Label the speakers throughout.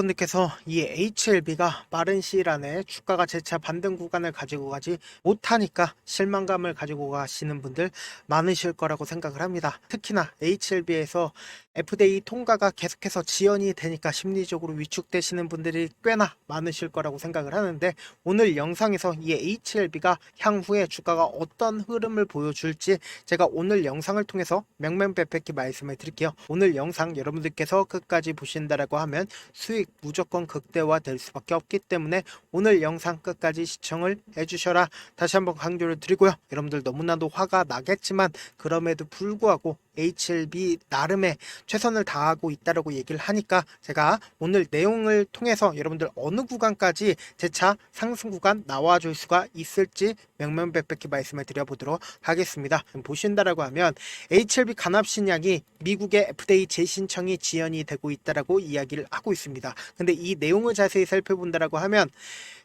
Speaker 1: 분들께서 이 HLB가 빠른 시일 안에 주가가 재차 반등 구간을 가지고 가지 못하니까 실망감을 가지고 가시는 분들 많으실 거라고 생각을 합니다. 특히나 HLB에서 FDA 통과가 계속해서 지연이 되니까 심리적으로 위축되시는 분들이 꽤나 많으실 거라고 생각을 하는데, 오늘 영상에서 이 HLB가 향후에 주가가 어떤 흐름을 보여줄지 제가 오늘 영상을 통해서 명명백백히 말씀을 드릴게요. 오늘 영상 여러분들께서 끝까지 보신다라고 하면 수익 무조건 극대화될 수밖에 없기 때문에 오늘 영상 끝까지 시청을 해주셔라 다시 한번 강조를 드리고요. 여러분들 너무나도 화가 나겠지만 그럼에도 불구하고 HLB 나름의 최선을 다하고 있다라고 얘기를 하니까 제가 오늘 내용을 통해서 여러분들 어느 구간까지 재차 상승 구간 나와줄 수가 있을지 명명백백히 말씀을 드려보도록 하겠습니다. 보신다라고 하면 HLB 간합신약이 미국의 FDA 재신청이 지연이 되고 있다라고 이야기를 하고 있습니다. 근데 이 내용을 자세히 살펴본다라고 하면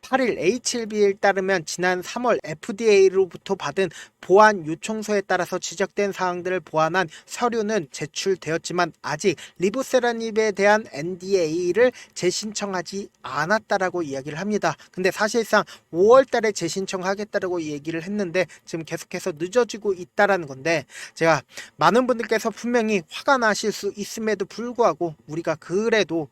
Speaker 1: 8일 HLB에 따르면 지난 3월 FDA로부터 받은 보안 요청서에 따라서 지적된 사항들을 보완한 서류는 제출되었지만 아직 리보세라닙에 대한 NDA를 재신청하지 않았다라고 이야기를 합니다. 근데 사실상 5월 달에 재신청하겠다라고 얘기를 했는데 지금 계속해서 늦어지고 있다라는 건데, 제가 많은 분들께서 분명히 화가 나실 수 있음에도 불구하고 우리가 그래도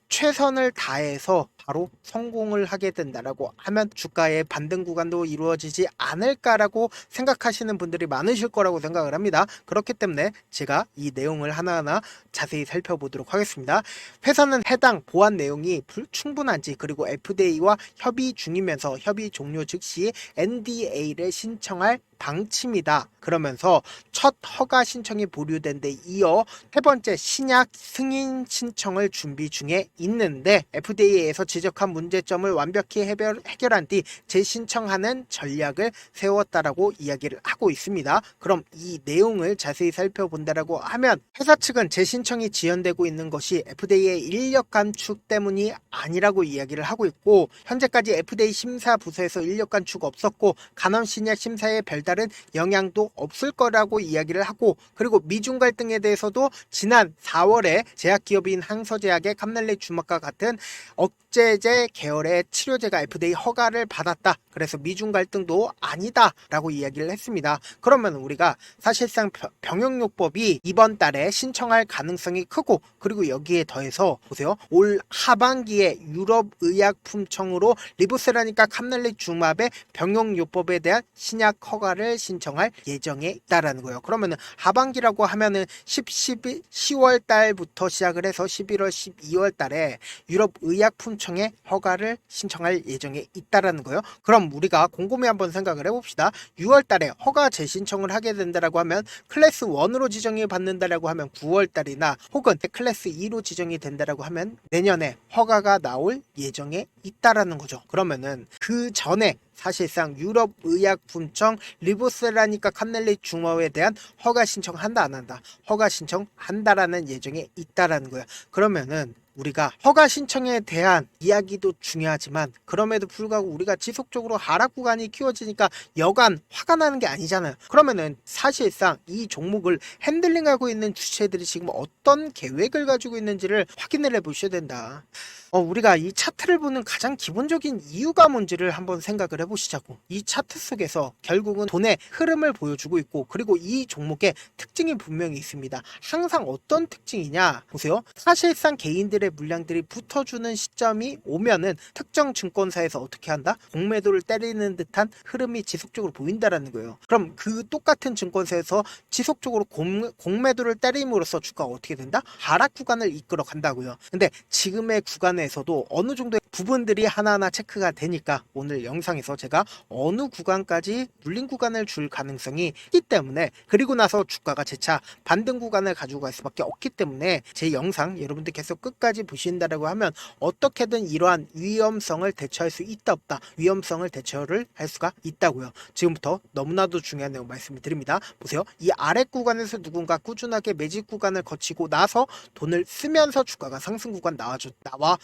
Speaker 1: 최선을 다해서 바로 성공을 하게 된다라고 하면 주가의 반등 구간도 이루어지지 않을까라고 생각하시는 분들이 많으실 거라고 생각을 합니다. 그렇기 때문에 제가 이 내용을 하나하나 자세히 살펴보도록 하겠습니다. 회사는 해당 보안 내용이 충분한지, 그리고 FDA와 협의 중이면서 협의 종료 즉시 NDA를 신청할 방침이다. 그러면서 첫 허가 신청이 보류된 데 이어 세 번째 신약 승인 신청을 준비 중에 있는데, FDA에서 지적한 문제점을 완벽히 해결한 뒤 재신청하는 전략을 세웠다라고 이야기를 하고 있습니다. 그럼 이 내용을 자세히 살펴본다라고 하면, 회사 측은 재신청이 지연되고 있는 것이 FDA의 인력 감축 때문이 아니라고 이야기를 하고 있고, 현재까지 FDA 심사 부서에서 인력 감축 없었고 간헐신약 심사에 별다른 영향도 없을 거라고 이야기를 하고, 그리고 미중 갈등에 대해서도 지난 4월에 제약기업인 항서제약의 캄넬리 주막과 같은 억제제 계열의 치료제가 FDA 허가를 받았다. 그래서 미중 갈등도 아니다 라고 이야기를 했습니다. 그러면 우리가 사실상 병용요법이 이번 달에 신청할 가능성이 크고, 그리고 여기에 더해서 보세요, 올 하반기에 유럽의약품청으로 리보세라닙과 캄넬리 주막의 병용요법에 대한 신약 허가를 신청할 예정에 있다라는 거예요. 그러면은 하반기라고 하면은 10월 달부터 시작을 해서 11월, 12월 달에 유럽의약품청에 허가를 신청할 예정에 있다라는 거예요. 그럼 우리가 곰곰이 한번 생각을 해봅시다. 6월 달에 허가 재신청을 하게 된다라고 하면, 클래스 1으로 지정이 받는다라고 하면 9월 달이나, 혹은 클래스 2로 지정이 된다라고 하면 내년에 허가가 나올 예정에 있다라는 거죠. 그러면은 그 전에 사실상 유럽의약품청 리보세라닙과 캄넬리 주막에 대한 허가 신청한다 안 한다? 허가 신청한다라는 예정에 있다라는 거야. 그러면은 우리가 허가 신청에 대한 이야기도 중요하지만, 그럼에도 불구하고 우리가 지속적으로 하락 구간이 키워지니까 여간 화가 나는 게 아니잖아요. 그러면은 사실상 이 종목을 핸들링하고 있는 주체들이 지금 어떤 계획을 가지고 있는지를 확인을 해 보셔야 된다. 우리가 이 차트를 보는 가장 기본적인 이유가 뭔지를 한번 생각을 해보시자고. 이 차트 속에서 결국은 돈의 흐름을 보여주고 있고, 그리고 이 종목의 특징이 분명히 있습니다. 항상 어떤 특징이냐 보세요. 사실상 개인들의 물량들이 붙어주는 시점이 오면은 특정 증권사에서 어떻게 한다? 공매도를 때리는 듯한 흐름이 지속적으로 보인다라는 거예요. 그럼 그 똑같은 증권사에서 지속적으로 공매도를 때림으로써 주가가 어떻게 된다? 하락 구간을 이끌어 간다고요. 근데 지금의 구간에서도 어느 정도의 부분들이 하나하나 체크가 되니까 오늘 영상에서 제가 어느 구간까지 눌린 구간을 줄 가능성이 있기 때문에, 그리고 나서 주가가 재차 반등 구간을 가지고 갈 수밖에 없기 때문에 제 영상 여러분들 계속 끝까지 보신다라고 하면 어떻게든 이러한 위험성을 대처할 수 있다 없다, 위험성을 대처를 할 수가 있다고요. 지금부터 너무나도 중요한 내용 말씀을 드립니다. 보세요, 이 아래 구간에서 누군가 꾸준하게 매집 구간을 거치고 나서 돈을 쓰면서 주가가 상승 구간 나와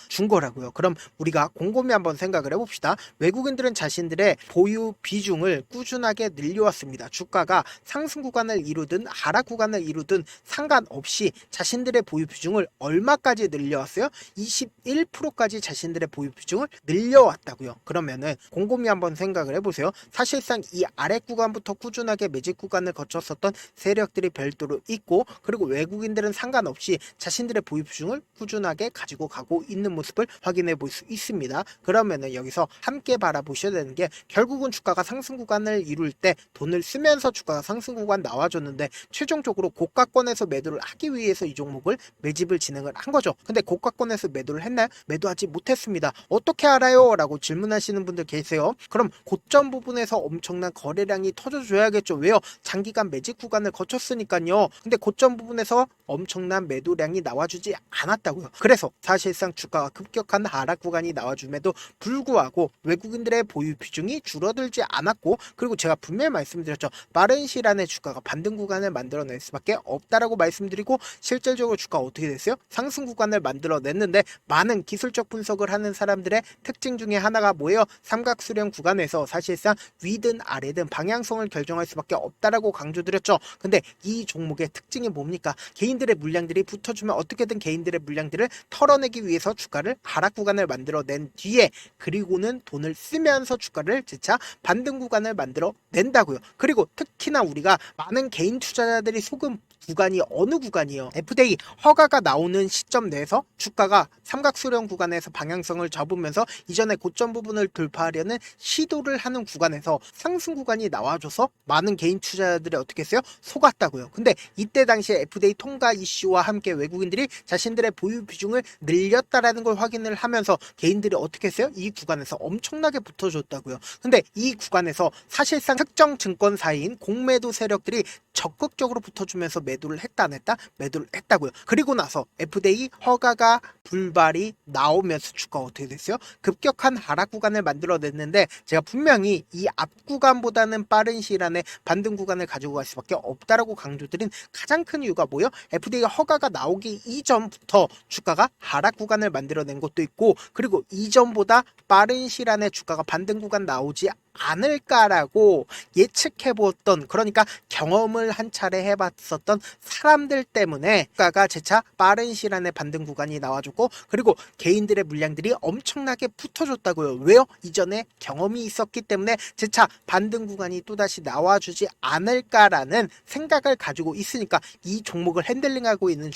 Speaker 1: 준 거라고요. 그럼 우리가 곰곰이 한번 생각을 해봅시다. 외국인들은 자신들의 보유 비중을 꾸준하게 늘려왔습니다. 주가가 상승 구간을 이루든 하락 구간을 이루든 상관없이 자신들의 보유 비중을 얼마까지 늘려 늘려왔어요? 21%까지 자신들의 보유 비중을 늘려왔다고요. 그러면은 곰곰이 한번 생각을 해보세요. 사실상 이 아래 구간부터 꾸준하게 매집 구간을 거쳤었던 세력들이 별도로 있고, 그리고 외국인들은 상관없이 자신들의 보유 비중을 꾸준하게 가지고 가고 있는 모습을 확인해 볼 수 있습니다. 그러면은 여기서 함께 바라보셔야 되는 게, 결국은 주가가 상승 구간을 이룰 때 돈을 쓰면서 주가가 상승 구간 나와줬는데 최종적으로 고가권에서 매도를 하기 위해서 이 종목을 매집을 진행을 한 거죠. 근데 고가권에서 매도를 했나요? 매도하지 못했습니다. 어떻게 알아요? 라고 질문하시는 분들 계세요. 그럼 고점 부분에서 엄청난 거래량이 터져줘야겠죠. 왜요? 장기간 매집 구간을 거쳤으니까요. 근데 고점 부분에서 엄청난 매도량이 나와주지 않았다고요. 그래서 사실상 주가가 급격한 하락 구간이 나와줌에도 불구하고 외국인들의 보유 비중이 줄어들지 않았고, 그리고 제가 분명히 말씀드렸죠. 빠른 시일 안에 주가가 반등 구간을 만들어낼 수밖에 없다라고 말씀드리고, 실질적으로 주가가 어떻게 됐어요? 상승 구간을 만들어냈는데, 많은 기술적 분석을 하는 사람들의 특징 중에 하나가 뭐예요? 삼각수렴 구간에서 사실상 위든 아래든 방향성을 결정할 수밖에 없다라고 강조드렸죠. 근데 이 종목의 특징이 뭡니까? 개인들의 물량들이 붙어주면 어떻게든 개인들의 물량들을 털어내기 위해서 주가를 하락 구간을 만들어낸 뒤에, 그리고는 돈을 쓰면서 주가를 재차 반등 구간을 만들어 낸다고요. 그리고 특히나 우리가 많은 개인 투자자들이 속은 구간이 어느 구간이요? FDA 허가가 나오는 시점 내에서 주가가 삼각수렴 구간에서 방향성을 접으면서 이전의 고점 부분을 돌파하려는 시도를 하는 구간에서 상승 구간이 나와줘서 많은 개인 투자자들이 어떻게 했어요? 속았다고요. 근데 이때 당시에 FDA 통과 이슈와 함께 외국인들이 자신들의 보유 비중을 늘렸다라는 걸 확인을 하면서 개인들이 어떻게 했어요? 이 구간에서 엄청나게 붙어줬다고요. 근데 이 구간에서 사실상 특정 증권사인 공매도 세력들이 적극적으로 붙어주면서 매도를 했다 안 했다? 매도를 했다고요. 그리고 나서 FDA 허가가 불발이 나오면서 주가가 어떻게 됐어요? 급격한 하락 구간을 만들어냈는데, 제가 분명히 이 앞 구간보다는 빠른 시일 안에 반등 구간을 가지고 갈 수밖에 없다라고 강조드린 가장 큰 이유가 뭐예요? FDA 허가가 나오기 이전부터 주가가 하락 구간을 만들어낸 것도 있고, 그리고 이전보다 빠른 시일 안에 주가가 반등 구간 나오지 않을까라고 예측해보았던, 그러니까 경험을 한 차례 해봤었던 사람들 때문에 주가가 재차 빠른 시간에 반등 구간이 나와줬고, 그리고 개인들의 물량들이 엄청나게 붙어줬다고요. 왜요? 이전에 경험이 있었기 때문에 재차 반등 구간이 또다시 나와주지 않을까라는 생각을 가지고 있으니까 이 종목을 핸들링하고 있는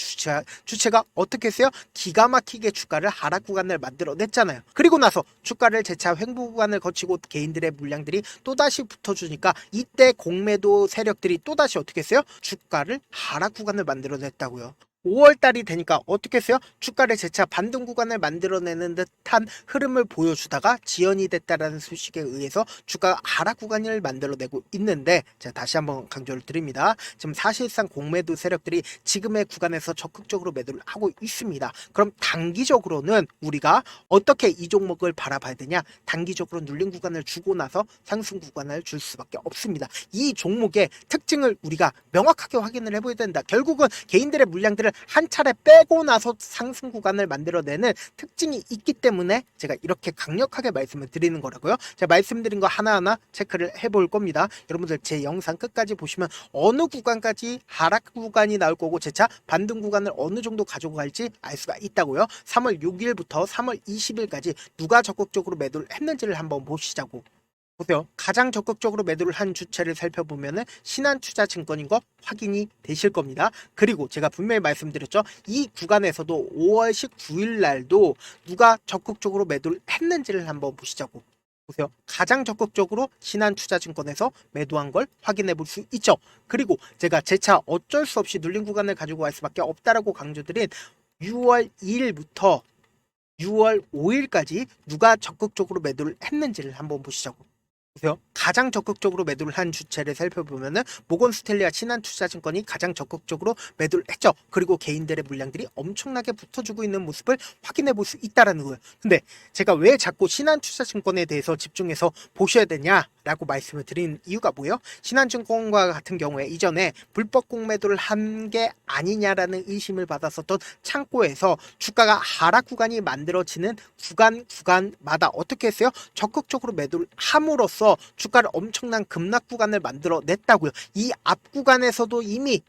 Speaker 1: 주체가 어떻게 했어요? 기가 막히게 주가를 하락 구간을 만들어냈잖아요. 그리고 나서 주가를 재차 횡보 구간을 거치고 개인들의 물량들이 또다시 붙어주니까 이때 공매도 세력들이 또다시 어떻게 했어요? 주가를 하락 구간을 만들어냈다고요. 5월달이 되니까 어떻게 했어요? 주가를 재차 반등 구간을 만들어내는 듯한 흐름을 보여주다가 지연이 됐다라는 소식에 의해서 주가가 하락 구간을 만들어내고 있는데, 제가 다시 한번 강조를 드립니다. 지금 사실상 공매도 세력들이 지금의 구간에서 적극적으로 매도를 하고 있습니다. 그럼 단기적으로는 우리가 어떻게 이 종목을 바라봐야 되냐? 단기적으로 눌린 구간을 주고 나서 상승 구간을 줄 수밖에 없습니다. 이 종목의 특징을 우리가 명확하게 확인을 해봐야 된다. 결국은 개인들의 물량들을 한 차례 빼고 나서 상승 구간을 만들어내는 특징이 있기 때문에 제가 이렇게 강력하게 말씀을 드리는 거라고요. 제가 말씀드린 거 하나하나 체크를 해볼 겁니다. 여러분들 제 영상 끝까지 보시면 어느 구간까지 하락 구간이 나올 거고 재차 반등 구간을 어느 정도 가지고 갈지 알 수가 있다고요. 3월 6일부터 3월 20일까지 누가 적극적으로 매도를 했는지를 한번 보시자고. 보세요. 가장 적극적으로 매도를 한 주체를 살펴보면 신한투자증권인 거 확인이 되실 겁니다. 그리고 제가 분명히 말씀드렸죠. 이 구간에서도 5월 19일 날도 누가 적극적으로 매도를 했는지를 한번 보시자고. 보세요. 가장 적극적으로 신한투자증권에서 매도한 걸 확인해 볼 수 있죠. 그리고 제가 재차 어쩔 수 없이 눌린 구간을 가지고 갈 수밖에 없다라고 강조드린 6월 2일부터 6월 5일까지 누가 적극적으로 매도를 했는지를 한번 보시자고. 보세요. 가장 적극적으로 매도를 한 주체를 살펴보면은 모건스탠리와 신한투자증권이 가장 적극적으로 매도를 했죠. 그리고 개인들의 물량들이 엄청나게 붙어주고 있는 모습을 확인해 볼 수 있다라는 거예요. 근데 제가 왜 자꾸 신한투자증권에 대해서 집중해서 보셔야 되냐라고 말씀을 드린 이유가 뭐예요? 신한증권과 같은 경우에 이전에 불법 공매도를 한 게 아니냐라는 의심을 받았었던 창고에서 주가가 하락 구간이 만들어지는 구간마다 어떻게 했어요? 적극적으로 매도를 함으로써 주가를 엄청난 급락 구간을 만들어냈다고요. 이 앞 구간에서도 이미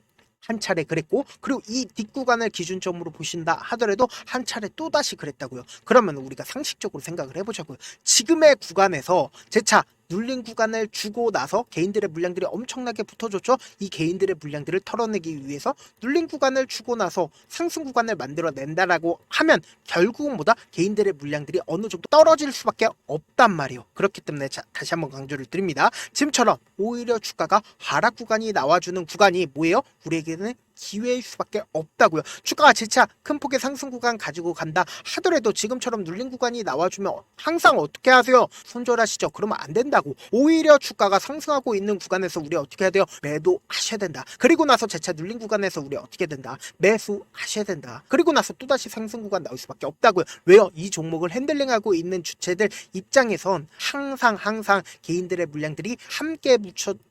Speaker 1: 한 차례 그랬고, 그리고 이 뒷구간을 기준점으로 보신다 하더라도 한 차례 또다시 그랬다고요. 그러면 우리가 상식적으로 생각을 해보자고요. 지금의 구간에서 제 차 눌린 구간을 주고 나서 개인들의 물량들이 엄청나게 붙어줬죠. 이 개인들의 물량들을 털어내기 위해서 눌린 구간을 주고 나서 상승 구간을 만들어낸다라고 하면 결국은 뭐다? 개인들의 물량들이 어느 정도 떨어질 수밖에 없단 말이에요. 그렇기 때문에 다시 한번 강조를 드립니다. 지금처럼 오히려 주가가 하락 구간이 나와주는 구간이 뭐예요? 우리에게는 기회일 수밖에 없다고요. 주가가 재차 큰 폭의 상승 구간 가지고 간다 하더라도 지금처럼 눌린 구간이 나와주면 항상 어떻게 하세요? 손절하시죠. 그러면 안 된다고. 오히려 주가가 상승하고 있는 구간에서 우리 어떻게 해야 돼요? 매도하셔야 된다. 그리고 나서 재차 눌린 구간에서 우리 어떻게 된다? 매수하셔야 된다. 그리고 나서 또다시 상승 구간 나올 수밖에 없다고요. 왜요? 이 종목을 핸들링하고 있는 주체들 입장에선 항상 개인들의 물량들이 함께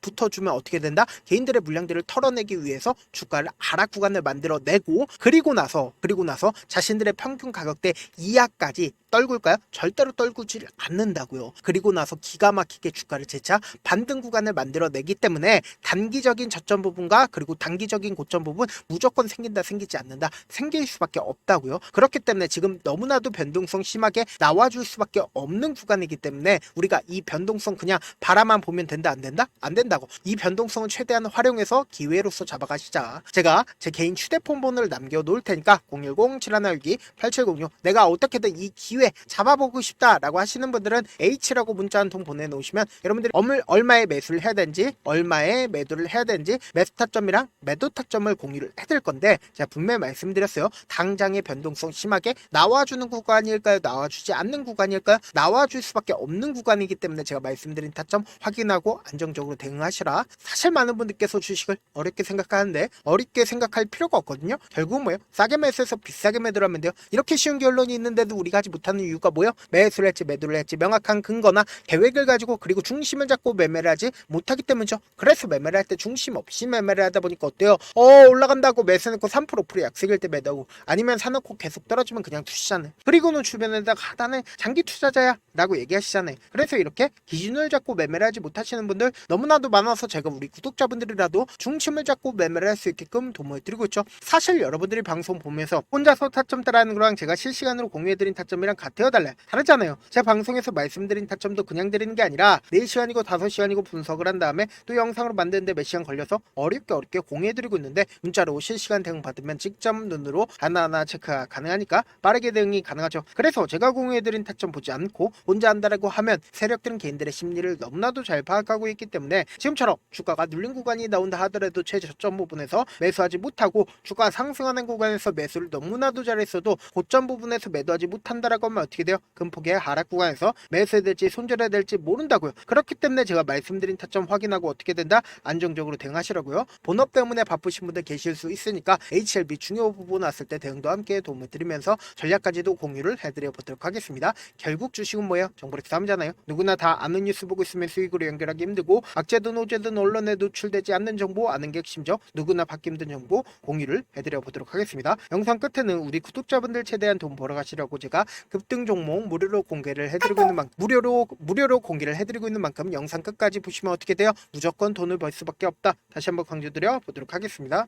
Speaker 1: 붙어주면 어떻게 된다? 개인들의 물량들을 털어내기 위해서 주가를 하락 구간을 만들어내고 그리고 나서 자신들의 평균 가격대 이하까지 떨굴까요? 절대로 떨구지를 않는다고요. 그리고 나서 기가 막히게 주가를 재차 반등 구간을 만들어내기 때문에 단기적인 저점 부분과 그리고 단기적인 고점 부분 무조건 생긴다 생기지 않는다 생길 수밖에 없다고요. 그렇기 때문에 지금 너무나도 변동성 심하게 나와줄 수밖에 없는 구간이기 때문에 우리가 이 변동성 그냥 바라만 보면 된다 안 된다? 안 된다고. 이 변동성을 최대한 활용해서 기회로서 잡아가시자. 제가 제 개인 휴대폰 번호를 남겨놓을 테니까 010-7162-8706 내가 어떻게든 이 기회 잡아보고 싶다라고 하시는 분들은 H라고 문자 한 통 보내놓으시면 여러분들이 얼마에 매수를 해야 되는지 얼마에 매도를 해야 되는지 매수 타점이랑 매도 타점을 공유를 해드릴 건데 제가 분명히 말씀드렸어요. 당장의 변동성 심하게 나와주는 구간일까요? 나와주지 않는 구간일까요? 나와줄 수밖에 없는 구간이기 때문에 제가 말씀드린 타점 확인하고 안정적으로 대응하시라. 사실 많은 분들께서 주식을 어렵게 생각하는데 어렵게 생각할 필요가 없거든요. 결국은 뭐예요? 싸게 매수해서 비싸게 매도를 하면 돼요. 이렇게 쉬운 결론이 있는데도 우리가 하지 못하는 이유가 뭐예요? 매수를 했지 매도를 했지 명확한 근거나 계획을 가지고 그리고 중심을 잡고 매매를 하지 못하기 때문이죠. 그래서 매매를 할 때 중심 없이 매매를 하다 보니까 어때요? 올라간다고 매수해놓고 3% 프로 약속일 때 매도하고 아니면 사놓고 계속 떨어지면 그냥 투시잖아요. 그리고는 주변에다가 나는 장기 투자자야 라고 얘기하시잖아요. 그래서 이렇게 기준을 잡고 매매를 하지 못하시는 분들 너무나도 많아서 제가 우리 구독자분들이라도 중심을 잡고 매매를 할 수 있게끔 도움을 드리고 있죠. 사실 여러분들이 방송 보면서 혼자서 타점 따라하는 거랑 제가 실시간으로 공유해드린 타점이랑 같아요 달라요? 다르잖아요. 제가 방송에서 말씀드린 타점도 그냥 드리는 게 아니라 4시간이고 5시간이고 분석을 한 다음에 또 영상으로 만드는데 몇 시간 걸려서 어렵게 공유해드리고 있는데 문자로 실시간 대응 받으면 직접 눈으로 하나하나 체크가 가능하니까 빠르게 대응이 가능하죠. 그래서 제가 공유해드린 타점 보지 않고 혼자 한다라고 하면 세력들은 개인들의 심리를 너무나도 잘 파악하고 있기 때문에 지금처럼 주가가 눌린 구간이 나온다 하더라도 최저점 부분에서 매수하지 못하고 주가 상승하는 구간에서 매수를 너무나도 잘했어도 고점 부분에서 매도하지 못한다라고 하면 어떻게 돼요? 큰 폭의 하락 구간에서 매수해야 될지 손절해야 될지 모른다고요. 그렇기 때문에 제가 말씀드린 타점 확인하고 어떻게 된다? 안정적으로 대응하시라고요. 본업 때문에 바쁘신 분들 계실 수 있으니까 HLB 중요 부분 왔을 때 대응도 함께 도움을 드리면서 전략까지도 공유를 해드려 보도록 하겠습니다. 결국 주식은 뭐예요? 정보력 싸움잖아요. 누구나 다 아는 뉴스 보고 있으면 수익으로 연결하기 힘들고 악재든 호재든 언론에 노출되지 않는 정보 아는 게 핵심적 누구나 받기 힘든 정보 공유를 해드려 보도록 하겠습니다. 영상 끝에는 우리 구독자분들 최대한 돈 벌어가시려고 제가 급등 종목 무료로 공개를 해드리고 있는 만큼 무료로 공개를 해드리고 있는 만큼 영상 끝까지 보시면 어떻게 돼요? 무조건 돈을 벌 수밖에 없다. 다시 한번 강조드려 보도록 하겠습니다.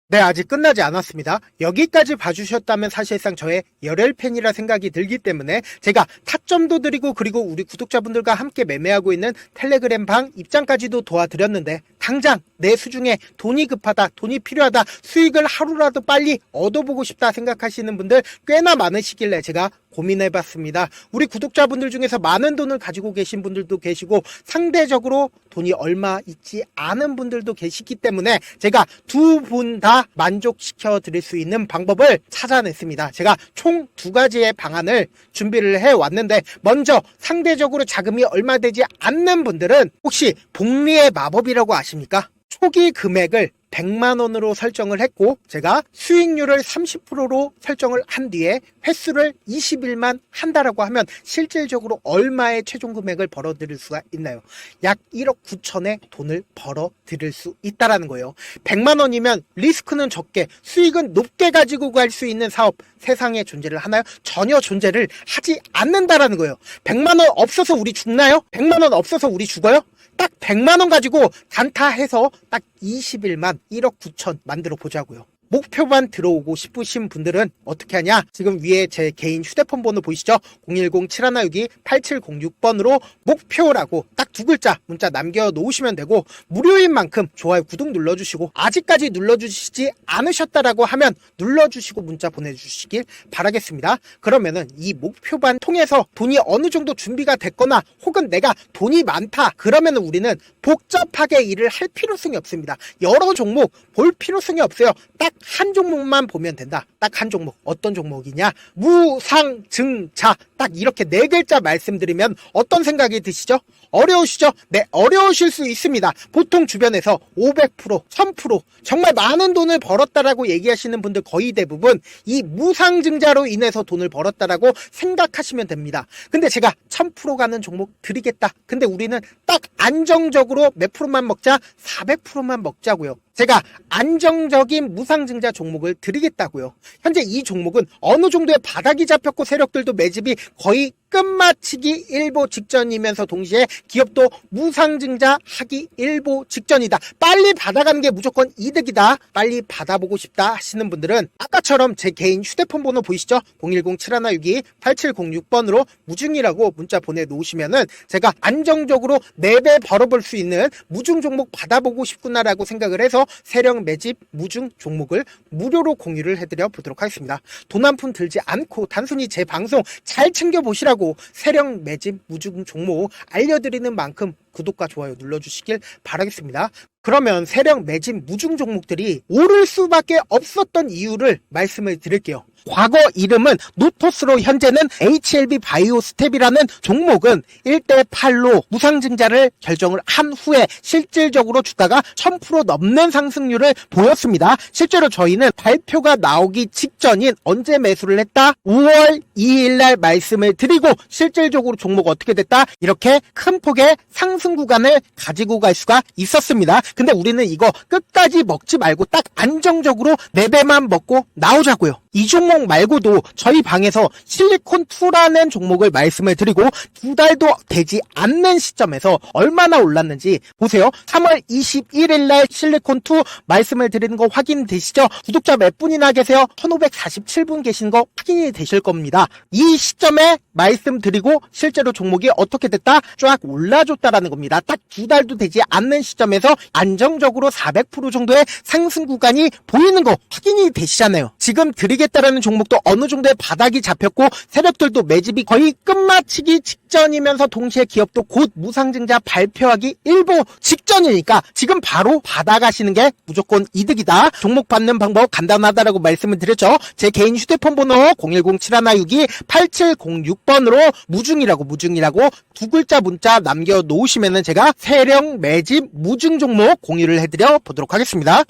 Speaker 1: 네, 아직 끝나지 않았습니다. 여기까지 봐주셨다면 사실상 저의 열혈 팬이라 생각이 들기 때문에 제가 타점도 드리고 그리고 우리 구독자분들과 함께 매매하고 있는 텔레그램 방 입장까지도 도와드렸는데 당장 내 수중에 돈이 급하다, 돈이 필요하다, 수익을 하루라도 빨리 얻어보고 싶다 생각하시는 분들 꽤나 많으시길래 제가 고민해봤습니다. 우리 구독자분들 중에서 많은 돈을 가지고 계신 분들도 계시고 상대적으로 돈이 얼마 있지 않은 분들도 계시기 때문에 제가 두 분 다 만족시켜 드릴 수 있는 방법을 찾아냈습니다. 제가 총 2가지의 방안을 준비를 해왔는데 먼저 상대적으로 자금이 얼마 되지 않는 분들은 혹시 복리의 마법이라고 아십니까? 초기 금액을 100만원으로 설정을 했고 제가 수익률을 30%로 설정을 한 뒤에 횟수를 20일만 한다라고 하면 실질적으로 얼마의 최종 금액을 벌어들일 수가 있나요? 약 1억 9천의 돈을 벌어들일 수 있다라는 거예요. 100만원이면 리스크는 적게 수익은 높게 가지고 갈 수 있는 사업 세상에 존재를 하나요? 전혀 존재를 하지 않는다라는 거예요. 100만원 없어서 우리 죽나요? 100만원 없어서 우리 죽어요? 딱 100만원 가지고 단타해서 딱 21만 1억 9천 만들어 보자고요. 목표만 들어오고 싶으신 분들은 어떻게 하냐? 지금 위에 제 개인 휴대폰 번호 보이시죠? 010-7162-8706번으로 목표라고 딱 두 글자 문자 남겨놓으시면 되고, 무료인 만큼 좋아요, 구독 눌러주시고, 아직까지 눌러주시지 않으셨다라고 하면 눌러주시고 문자 보내주시길 바라겠습니다. 그러면은 이 목표반 통해서 돈이 어느 정도 준비가 됐거나, 혹은 내가 돈이 많다 그러면은 우리는 복잡하게 일을 할 필요성이 없습니다. 여러 종목 볼 필요성이 없어요. 딱 한 종목만 보면 된다. 딱 한 종목. 어떤 종목이냐? 무상증자. 딱 이렇게 네 글자 말씀드리면 어떤 생각이 드시죠? 어려우시죠? 네, 어려우실 수 있습니다. 보통 주변에서 500%, 1000% 정말 많은 돈을 벌었다라고 얘기하시는 분들 거의 대부분 이 무상증자로 인해서 돈을 벌었다라고 생각하시면 됩니다. 근데 제가 1000% 가는 종목 드리겠다. 근데 우리는 딱 안정적으로 몇 프로만 먹자? 400%만 먹자고요. 제가 안정적인 무상증자 종목을 드리겠다고요. 현재 이 종목은 어느 정도의 바닥이 잡혔고 세력들도 매집이 거의 끝마치기 일보 직전이면서 동시에 기업도 무상증자 하기 일보 직전이다. 빨리 받아가는 게 무조건 이득이다. 빨리 받아보고 싶다 하시는 분들은 아까처럼 제 개인 휴대폰 번호 보이시죠? 010-7162-8706번으로 무중이라고 문자 보내놓으시면은 제가 안정적으로 4배 벌어볼 수 있는 무중 종목 받아보고 싶구나라고 생각을 해서 세력 매집 무중 종목을 무료로 공유를 해드려 보도록 하겠습니다. 돈 한 푼 들지 않고 단순히 제 방송 잘 챙겨보시라고 세력 매집 무중 종목 알려드리는 만큼 구독과 좋아요 눌러주시길 바라겠습니다. 그러면 세력 매집 무중 종목들이 오를 수밖에 없었던 이유를 말씀을 드릴게요. 과거 이름은 노토스로 현재는 HLB 바이오스텝이라는 종목은 1대8로 무상증자를 결정을 한 후에 실질적으로 주가가 1000% 넘는 상승률을 보였습니다. 실제로 저희는 발표가 나오기 직전인 언제 매수를 했다? 5월 2일 날 말씀을 드리고 실질적으로 종목 어떻게 됐다? 이렇게 큰 폭의 상승 구간을 가지고 갈 수가 있었습니다. 근데 우리는 이거 끝까지 먹지 말고 딱 안정적으로 4배만 먹고 나오자고요. 이 종목 말고도 저희 방에서 실리콘2라는 종목을 말씀을 드리고 2달도 되지 않는 시점에서 얼마나 올랐는지 보세요. 3월 21일 날 실리콘2 말씀을 드리는 거 확인되시죠? 구독자 몇 분이나 계세요? 1547분 계신 거 확인이 되실 겁니다. 이 시점에 말씀드리고 실제로 종목이 어떻게 됐다? 쫙 올라줬다라는 겁니다. 딱 2달도 되지 않는 시점에서 안정적으로 400% 정도의 상승 구간이 보이는 거 확인이 되시잖아요. 지금 드리겠다라는 종목도 어느 정도의 바닥이 잡혔고 세력들도 매집이 거의 끝마치기 직전이면서 동시에 기업도 곧 무상증자 발표하기 일보 직전이니까 지금 바로 받아가시는 게 무조건 이득이다. 종목 받는 방법 간단하다라고 말씀을 드렸죠. 제 개인 휴대폰 번호 010-7162-8706번으로 무중이라고 두 글자 문자 남겨놓으시면은 제가 세력 매집 무중 종목 공유를 해드려 보도록 하겠습니다.